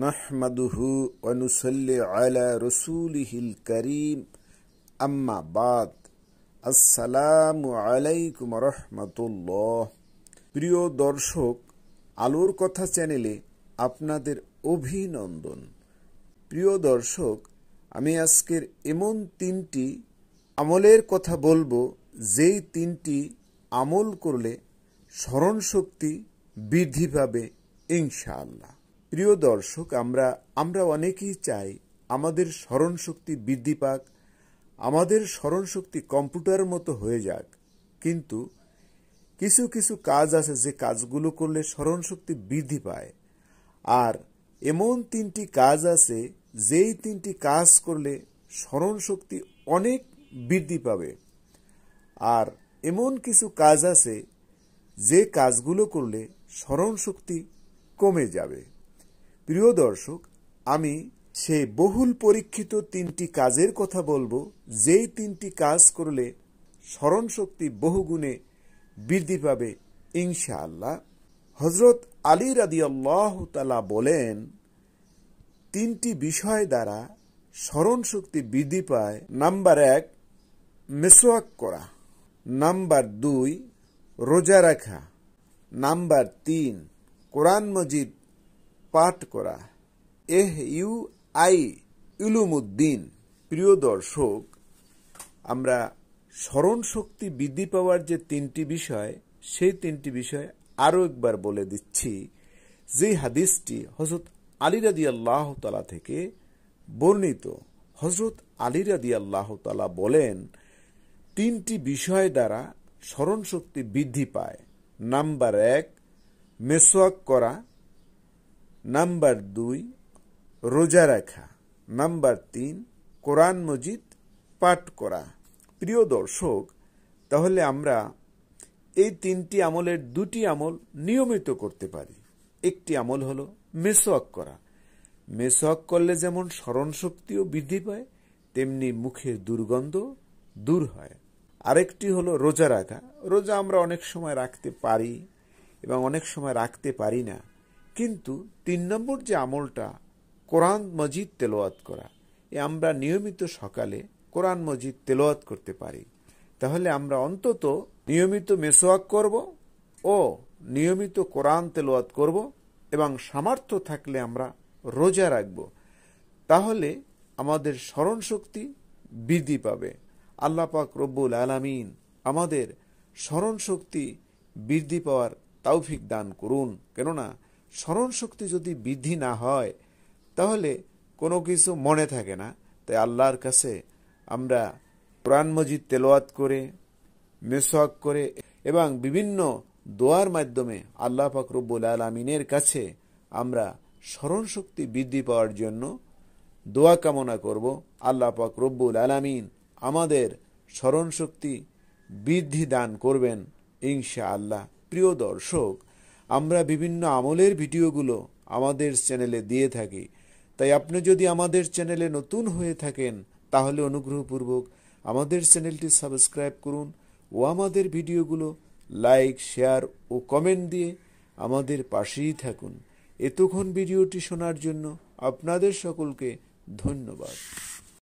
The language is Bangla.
নাহমাদুহু ওয়া নুসাল্লি আলা রাসূলিহিল কারীম আম্মা বাদ। আসসালামু আলাইকুম ওয়া রাহমাতুল্লাহ। প্রিয় দর্শক, আলোর কথা চ্যানেলে আপনাদের অভিনন্দন। প্রিয় দর্শক, আমি আজকের এমন তিনটি আমলের কথা বলবো, যেই তিনটি আমল করলে স্মরণশক্তি বৃদ্ধি পাবে ইনশাআল্লাহ। প্রিয় দর্শক, আমরা অনেকেই চাই আমাদের স্মরণশক্তি বৃদ্ধি পাক, আমাদের স্মরণশক্তি কম্পিউটার মতো হয়ে যাক। কিন্তু কিছু কিছু কাজ আছে যে কাজগুলো করলে স্মরণশক্তি বৃদ্ধি পায়, আর এমন তিনটি কাজ আছে যেই তিনটি কাজ করলে স্মরণশক্তি অনেক বৃদ্ধি পাবে। আর এমন কিছু কাজ আছে যে কাজগুলো করলে স্মরণশক্তি কমে যাবে। প্রিয় দর্শক, আমি সেই বহুল পরীক্ষিত তিনটি কাজের কথা বলবো, যেই তিনটি কাজ করলে স্মরণশক্তি বহুগুণে বৃদ্ধি পাবে ইনশাআল্লাহ। হযরত আলী রাদিয়াল্লাহু তাআলা বলেন, তিনটি বিষয় দ্বারা স্মরণশক্তি বৃদ্ধি পায়। নাম্বার 1, মিসওয়াক করা। নাম্বার 2, রোজা রাখা। নাম্বার 3, কোরআন মজিদ পাঠ করা। উলুমুদ্দিন। প্রিয় দর্শক, আমরা স্মরণশক্তি বৃদ্ধি পাওয়ার যে তিনটি বিষয়, সেই তিনটি বিষয় আরও একবার বলে দিচ্ছি। যে হাদিসটি হযরত আলী রাদিয়াল্লাহু তাআলা থেকে বর্ণিত। হযরত আলী রাদিয়াল্লাহু তাআলা বলেন, তিনটি বিষয় দ্বারা স্মরণশক্তি বৃদ্ধি পায়। নাম্বার 1, মিসওয়াক করা। নাম্বার 2, রোজা রাখা। নাম্বার 3, কোরআন মজিদ পাঠ করা। প্রিয় দর্শক, তাহলে আমরা এই তিনটি আমলের দুটি আমল নিয়মিত করতে পারি। একটি আমল হলো মিসওয়াক করা। মিসওয়াক করলে যেমন স্মরণশক্তিও বৃদ্ধি পায়, তেমনি মুখের দুর্গন্ধ দূর হয়। আরেকটি হলো রোজা রাখা। রোজা আমরা অনেক সময় রাখতে পারি এবং অনেক সময় রাখতে পারি না। কিন্তু 3 নম্বর যে আমলটা, কোরআন মজিদ তেলাওয়াত করা, আমরা নিয়মিত সকালে কোরআন মজিদ তেলাওয়াত করতে পারি। তাহলে আমরা অন্তত নিয়মিত মিসওয়াক করব ও নিয়মিত কোরআন তেলাওয়াত করব, এবং সামর্থ্য থাকলে আমরা রোজা রাখব। তাহলে আমাদের স্মরণশক্তি বৃদ্ধি পাবে। আল্লাহ পাক রব্বুল আলামিন আমাদের স্মরণশক্তি বৃদ্ধি পাওয়ার তৌফিক দান করুন। কেননা স্মরণশক্তি যদি বৃদ্ধি না হয়, তাহলে কোনো কিছু মনে থাকে না। তাই আল্লাহর কাছে আমরা কোরআন মজিদ তেলাওয়াত করে, মিসওয়াক করে এবং বিভিন্ন দোয়ার মাধ্যমে আল্লাহ পাক রব্বুল আলামিনের কাছে আমরা স্মরণশক্তি বৃদ্ধি পাওয়ার জন্য দোয়া কামনা করব। আল্লাহ পাক রব্বুল আলামিন আমাদের স্মরণশক্তি বৃদ্ধি দান করবেন ইনশাআল্লাহ। প্রিয় দর্শক, আমরা বিভিন্ন আমলের ভিডিওগুলো আমাদের চ্যানেলে দিয়ে থাকি। তাই আপনি যদি আমাদের চ্যানেলে নতুন হয়ে থাকেন, তাহলে অনুগ্রহপূর্বক আমাদের চ্যানেলটি সাবস্ক্রাইব করুন ও আমাদের ভিডিওগুলো লাইক, শেয়ার ও কমেন্ট দিয়ে আমাদের পাশেই থাকুন। এতক্ষণ ভিডিওটি শোনার জন্য আপনাদের সকলকে ধন্যবাদ।